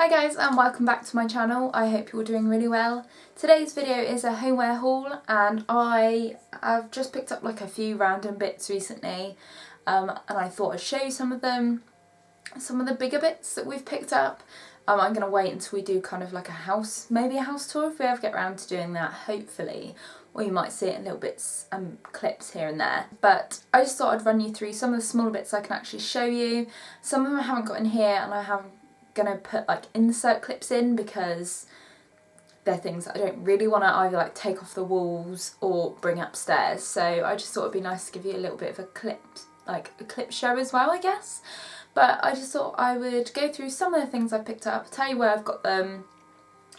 Hi guys and welcome back to my channel. I hope you're doing really well. Today's video is a homeware haul and I've just picked up like a few random bits recently and I thought I'd show you some of them. Some of the bigger bits that we've picked up. I'm going to wait until we do kind of like a house, maybe a house tour if we ever get around to doing that, hopefully. Or you might see it in little bits and clips here and there. But I just thought I'd run you through some of the smaller bits I can actually show you. Some of them I haven't got in here and I haven't gonna put like insert clips in because they're things that I don't really want to either like take off the walls or bring upstairs, so I just thought it'd be nice to give you a little bit of a clip, like a clip show as well, I guess. But I just thought I would go through some of the things I picked up, tell you where I've got them,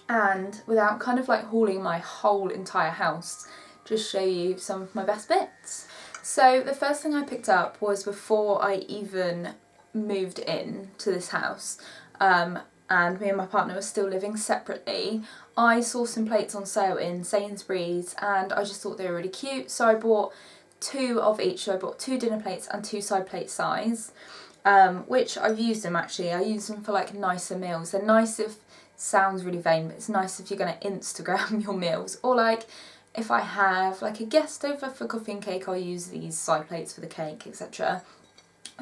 and without kind of like hauling my whole entire house, just show you some of my best bits. So the first thing I picked up was before I even moved in to this house. And me and my partner were still living separately. I saw some plates on sale in Sainsbury's and I just thought they were really cute, so I bought two of each. So I bought two dinner plates and two side plate size, which I've used them actually. I use them for like nicer meals. They're nice if, sounds really vain, but it's nice if you're going to Instagram your meals, or like if I have like a guest over for coffee and cake, I'll use these side plates for the cake, etc.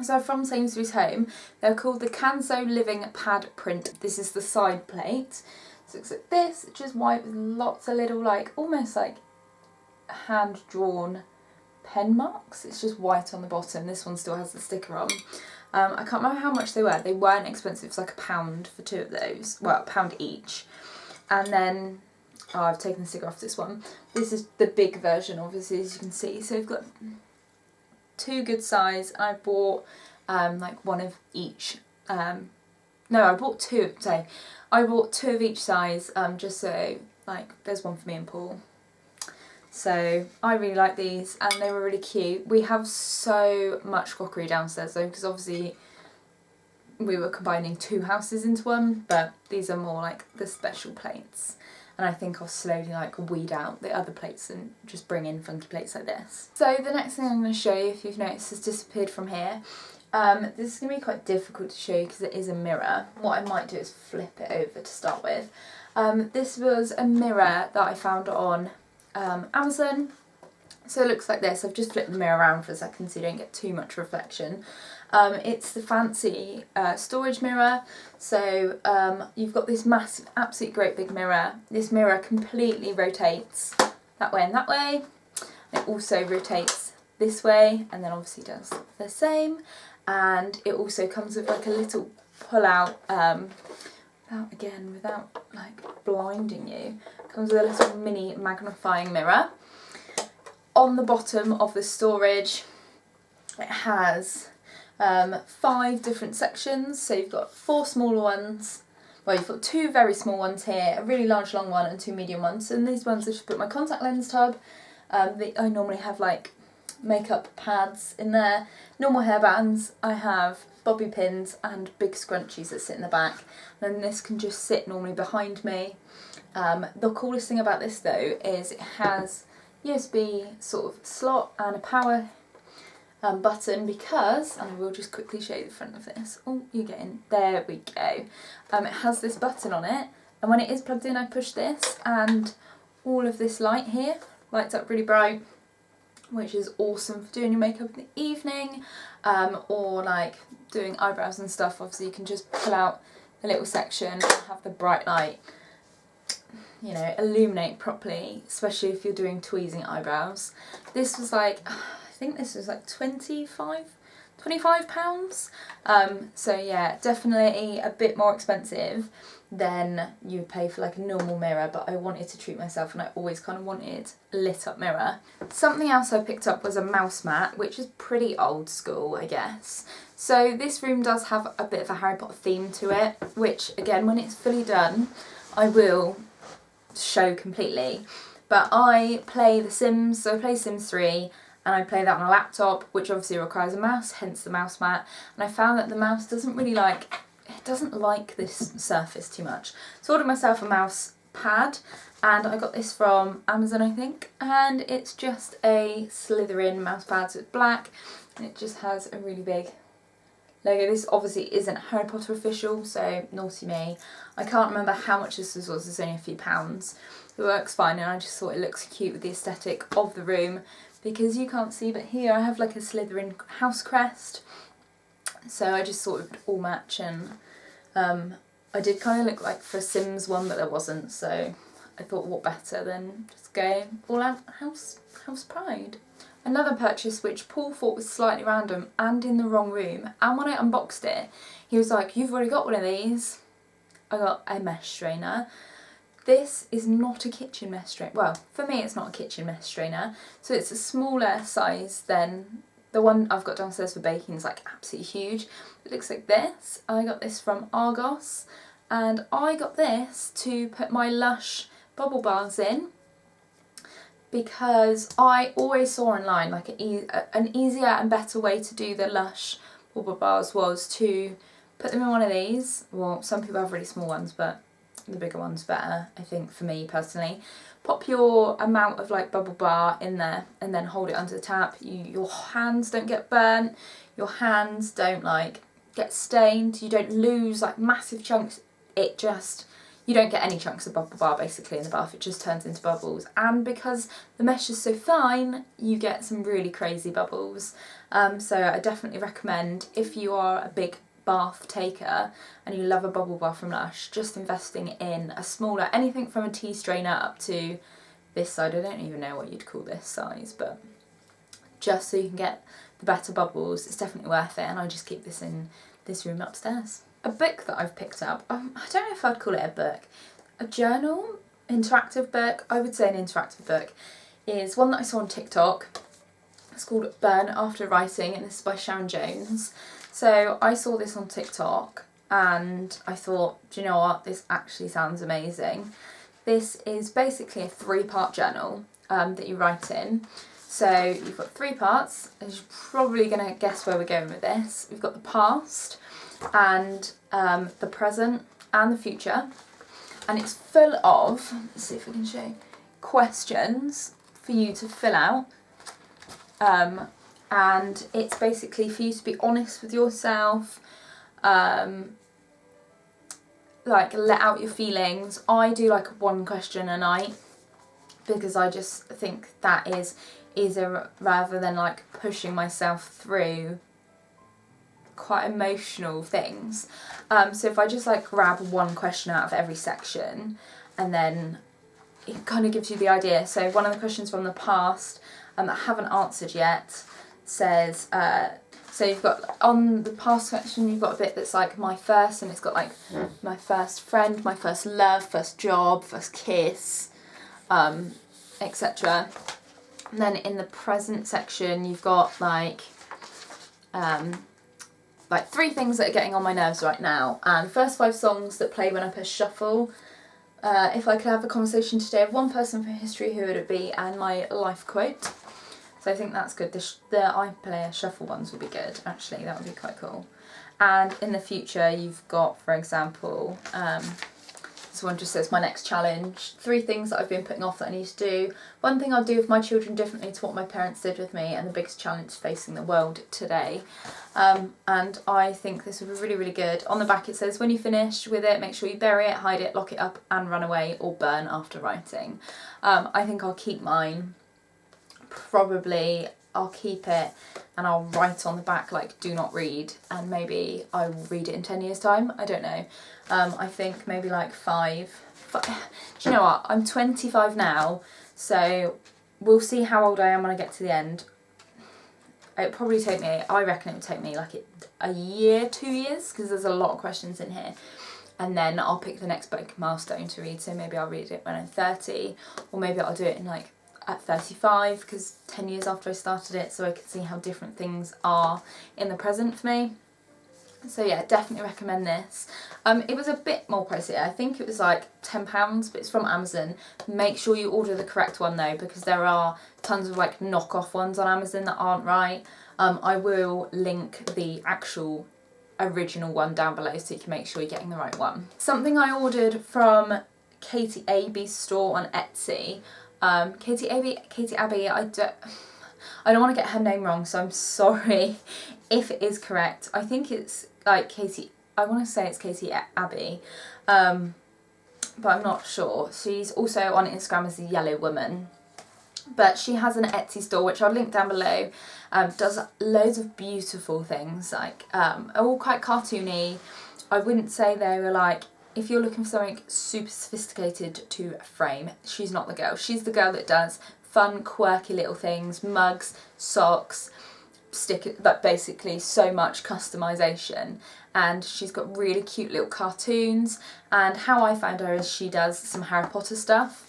So from Sainsbury's Home, they're called the Canso Living Pad Print. This is the side plate. So it looks like this, it's just white with lots of little like, almost like hand-drawn pen marks. It's just white on the bottom. This one still has the sticker on. I can't remember how much they were. They weren't expensive. It's like £1 for two of those. Well, £1 each. And then, oh, I've taken the sticker off this one. This is the big version, obviously, as you can see. So we've got two good size. I bought like one of each. No, I bought two. So I bought two of each size, just so like there's one for me and Paul. So I really like these and they were really cute. We have so much crockery downstairs though, because obviously we were combining two houses into one, but these are more like the special plates. And I think I'll slowly like weed out the other plates and just bring in funky plates like this. So the next thing I'm going to show you, if you've noticed, has disappeared from here. This is going to be quite difficult to show you because it is a mirror. What I might do is flip it over to start with. This was a mirror that I found on Amazon. So it looks like this. I've just flipped the mirror around for a second so you don't get too much reflection. It's the fancy storage mirror. So you've got this massive, absolutely great big mirror. This mirror completely rotates that way and that way. It also rotates this way and then obviously does the same. And it also comes with like a little pull out, without like blinding you, comes with a little mini magnifying mirror. On the bottom of the storage, it has 5 different sections. So you've got 4 smaller ones, well you've got 2 very small ones here, a really large long one and 2 medium ones. And these ones I just put my contact lens tub. I normally have like makeup pads in there, normal hairbands, I have bobby pins and big scrunchies that sit in the back. And then this can just sit normally behind me. The coolest thing about this though is it has USB sort of slot and a power button, because, and I will just quickly show you the front of this. Oh, you're getting, there we go. It has this button on it, and when it is plugged in I push this and all of this light here lights up really bright, which is awesome for doing your makeup in the evening, or like doing eyebrows and stuff. Obviously you can just pull out the little section and have the bright light, you know, illuminate properly, especially if you're doing tweezing eyebrows. This was like, I think this was like £25. So yeah, definitely a bit more expensive than you would pay for like a normal mirror, but I wanted to treat myself and I always kind of wanted a lit up mirror. Something else I picked up was a mouse mat, which is pretty old school, I guess. So this room does have a bit of a Harry Potter theme to it, which again, when it's fully done, I will show completely. But I play The Sims, so I play Sims 3, and I play that on a laptop, which obviously requires a mouse, hence the mouse mat. And I found that the mouse doesn't really like, it doesn't like this surface too much. So I ordered myself a mouse pad, and I got this from Amazon I think, and it's just a Slytherin mouse pad, so it's black, and it just has a really big Lego. This obviously isn't Harry Potter official, so naughty me. I can't remember how much this was, it's only a few pounds. It works fine, and I just thought it looks cute with the aesthetic of the room, because you can't see, but here I have like a Slytherin house crest, so I just thought it would all match. And I did kind of look like for a Sims one, but there wasn't, so I thought what better than just go all out house pride. Another purchase which Paul thought was slightly random and in the wrong room, and when I unboxed it he was like, "You've already got one of these." I got a mesh strainer. This is not a kitchen mesh strainer. Well, for me it's not a kitchen mesh strainer, so it's a smaller size than the one I've got downstairs for baking. Is like absolutely huge. It looks like this. I got this from Argos, and I got this to put my Lush bubble bars in, because I always saw online like an easier and better way to do the Lush bubble bars was to put them in one of these. Well, some people have really small ones, but the bigger one's better, I think, for me personally. Pop your amount of like bubble bar in there and then hold it under the tap. Your hands don't get burnt, your hands don't like get stained, you don't lose like massive chunks. You don't get any chunks of bubble bar basically in the bath, it just turns into bubbles. And because the mesh is so fine, you get some really crazy bubbles. So I definitely recommend, if you are a big bath taker and you love a bubble bar from Lush, just investing in a smaller, anything from a tea strainer up to this side. I don't even know what you'd call this size, but just so you can get the better bubbles, it's definitely worth it. And I just keep this in this room upstairs. A book that I've picked up, I don't know if I'd call it a book, a journal, interactive book, I would say an interactive book, is one that I saw on TikTok. It's called Burn After Writing, and this is by Sharon Jones. So I saw this on TikTok and I thought, do you know what, this actually sounds amazing. This is basically a 3-part journal that you write in. So you've got 3 parts, and you're probably going to guess where we're going with this. We've got the past, and the present and the future, and it's full of, let's see if we can show you, questions for you to fill out, and it's basically for you to be honest with yourself, like let out your feelings. I do like 1 question a night, because I just think that is easier rather than like pushing myself through quite emotional things. So if I just like grab 1 question out of every section, and then it kind of gives you the idea. So one of the questions from the past that I haven't answered yet says, so you've got, on the past section you've got a bit that's like my first, and it's got like my first friend, my first love, first job, first kiss, etc. And then in the present section you've got like 3 things that are getting on my nerves right now, and first 5 songs that play when I push shuffle. If I could have a conversation today with one person from history, who would it be? And my life quote. So I think that's good. The iPlayer shuffle ones would be good, actually, that would be quite cool. And in the future you've got, for example, this one just says my next challenge, 3 things that I've been putting off that I need to do. 1 thing I'll do with my children differently to what my parents did with me, and the biggest challenge facing the world today. And I think this would be really, really good. On the back it says, when you finish with it, make sure you bury it, hide it, lock it up and run away, or burn after writing. I think I'll keep mine. Probably I'll keep it and I'll write on the back like do not read, and maybe I will read it in 10 years time, I don't know. I think maybe like 5. Do you know what, I'm 25 now, so we'll see how old I am when I get to the end. It probably take me, I reckon it would take me like a year, 2 years, because there's a lot of questions in here. And then I'll pick the next book milestone to read, so maybe I'll read it when I'm 30, or maybe I'll do it in like at 35, because 10 years after I started it, so I can see how different things are in the present for me. So yeah, definitely recommend this. It was a bit more pricey, I think it was like £10, but it's from Amazon. Make sure you order the correct one though, because there are tons of like knockoff ones on Amazon that aren't right. I will link the actual original one down below so you can make sure you're getting the right one. Something I ordered from Katie Abbey's store on Etsy. Katie Abbey, I don't want to get her name wrong, so I'm sorry if it is correct. I think it's like Katie, I want to say it's Katie Abbey, but I'm not sure. She's also on Instagram as the Yellow Woman. But she has an Etsy store, which I'll link down below. Does loads of beautiful things, like all quite cartoony. I wouldn't say they were like, if you're looking for something super sophisticated to frame, she's not the girl. She's the girl that does fun, quirky little things, mugs, socks, stickers, but basically so much customization. And she's got really cute little cartoons. And how I found her is she does some Harry Potter stuff.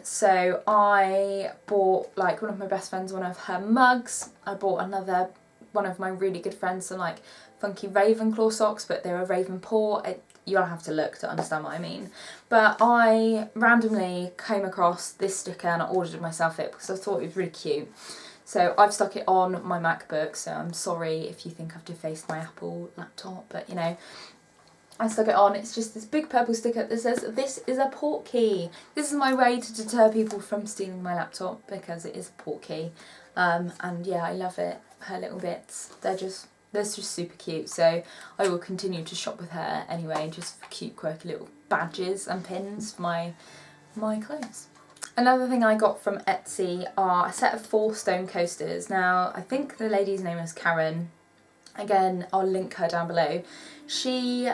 So I bought, like, one of my best friends one of her mugs. I bought another one of my really good friends some like funky Ravenclaw socks, but they were Raven paw. You'll have to look to understand what I mean. But I randomly came across this sticker and I ordered myself it because I thought it was really cute. So I've stuck it on my MacBook, so I'm sorry if you think I've defaced my Apple laptop, but you know, I stuck it on. It's just this big purple sticker that says, "This is a portkey." This is my way to deter people from stealing my laptop because it is a portkey. And yeah, I love it. Her little bits, they're just super cute. So I will continue to shop with her anyway, just for cute, quirky little badges and pins for my clothes. Another thing I got from Etsy are a set of 4 stone coasters. Now, I think the lady's name is Karen. Again, I'll link her down below. She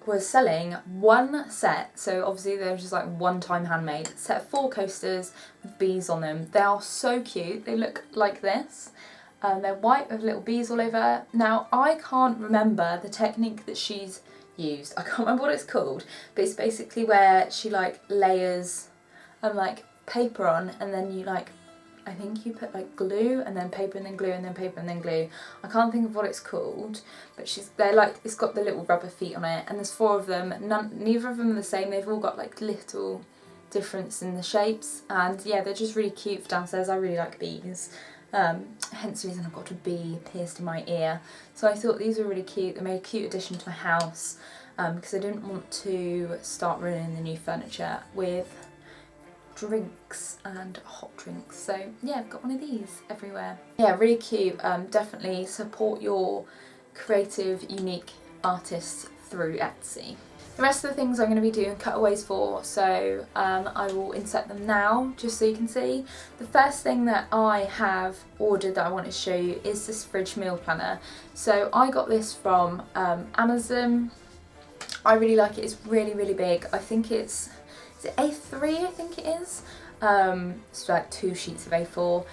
was selling one set, so obviously they're just like one-time handmade, set of 4 coasters with bees on them. They are so cute. They look like this. They're white with little bees all over. Now, I can't remember the technique that she's used. I can't remember what it's called, but it's basically where she like layers like paper on, and then you like, I think you put like glue and then paper and then glue and then paper and then glue. I can't think of what it's called, but they're like, it's got the little rubber feet on it, and there's 4 of them. Neither of them are the same. They've all got like little difference in the shapes, and yeah, they're just really cute for downstairs. I really like bees. Hence the reason I've got a bee pierced in my ear. So I thought these were really cute. They made a cute addition to my house because I didn't want to start ruining the new furniture with drinks and hot drinks. So yeah, I've got one of these everywhere. Yeah, really cute. Definitely support your creative, unique artists through Etsy. The rest of the things I'm going to be doing cutaways for, so I will insert them now just so you can see. The first thing that I have ordered that I want to show you is this fridge meal planner. So I got this from Amazon. I really like it. It's really, really big. I think is it A3, I think it is. It's like 2 sheets of A4.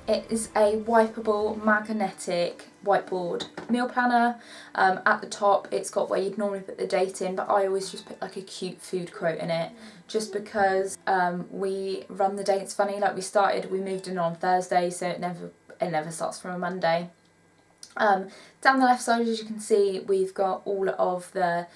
It is a wipeable magnetic whiteboard meal planner. At the top it's got where you'd normally put the date in, but I always just put like a cute food quote in it, just because we run the dates funny. Like we moved in on Thursday, so it never starts from a Monday. Down the left side, as you can see, we've got all of the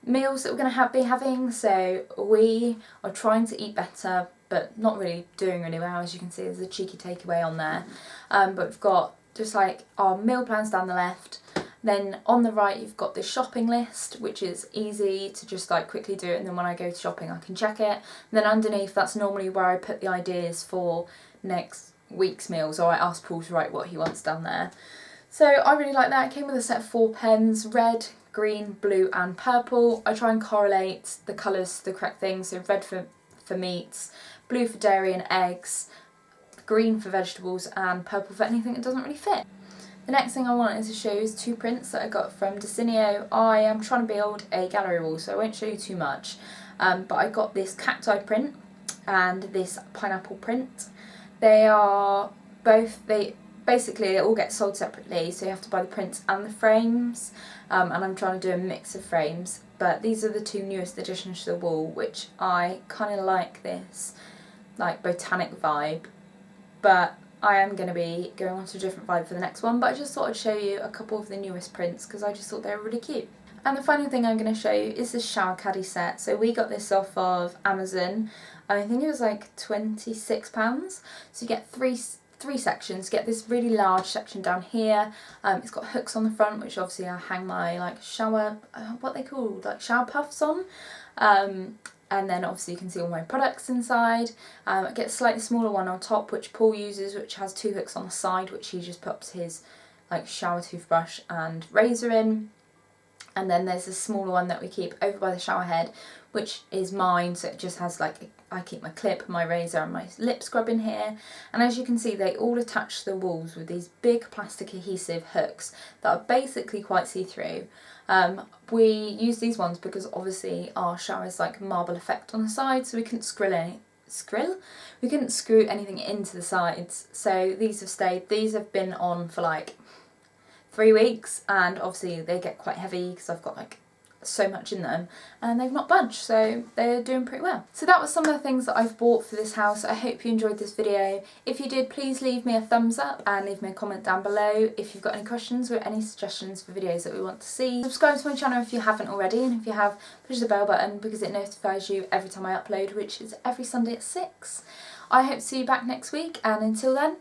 meals that we're going to be having. So we are trying to eat better, but not really doing really well. As you can see, there's a cheeky takeaway on there. But we've got just like our meal plans down the left. Then on the right you've got the shopping list, which is easy to just like quickly do it, and then when I go shopping I can check it. And then underneath, that's normally where I put the ideas for next week's meals, or I ask Paul to write what he wants down there. So I really like that. It came with a set of 4 pens, red, green, blue and purple. I try and correlate the colours to the correct thing, so red for meats, blue for dairy and eggs, green for vegetables and purple for anything that doesn't really fit. The next thing I wanted to show you is 2 prints that I got from Desenio. I am trying to build a gallery wall, so I won't show you too much, but I got this cacti print and this pineapple print. They are both, basically they all get sold separately, so you have to buy the prints and the frames, and I'm trying to do a mix of frames. But these are the 2 newest additions to the wall, which I kind of like this like botanic vibe, but I am going to be going on to a different vibe for the next one. But I just thought I'd show you a couple of the newest prints because I just thought they were really cute. And the final thing I'm going to show you is this shower caddy set. So we got this off of Amazon. I think it was like £26. So you get three sections. You get this really large section down here. It's got hooks on the front, which obviously I hang my like shower, what they called, like shower puffs on. and then obviously you can see all my products inside. I get a slightly smaller one on top which Paul uses, which has 2 hooks on the side, which he just puts his like shower toothbrush and razor in. And then there's a smaller one that we keep over by the shower head, which is mine, so it just has like, I keep my clip, my razor and my lip scrub in here. And as you can see, they all attach to the walls with these big plastic adhesive hooks that are basically quite see-through. We use these ones because obviously our shower is like marble effect on the side, so we couldn't we couldn't screw anything into the sides. So these have stayed. These have been on for like 3 weeks, and obviously they get quite heavy because I've got like so much in them, and they've not budged, so they're doing pretty well. So that was some of the things that I've bought for this house. I hope you enjoyed this video. If you did, please leave me a thumbs up and leave me a comment down below if you've got any questions or any suggestions for videos that we want to see. Subscribe to my channel if you haven't already, and if you have, push the bell button because it notifies you every time I upload, which is every Sunday at 6. I hope to see you back next week, and until then,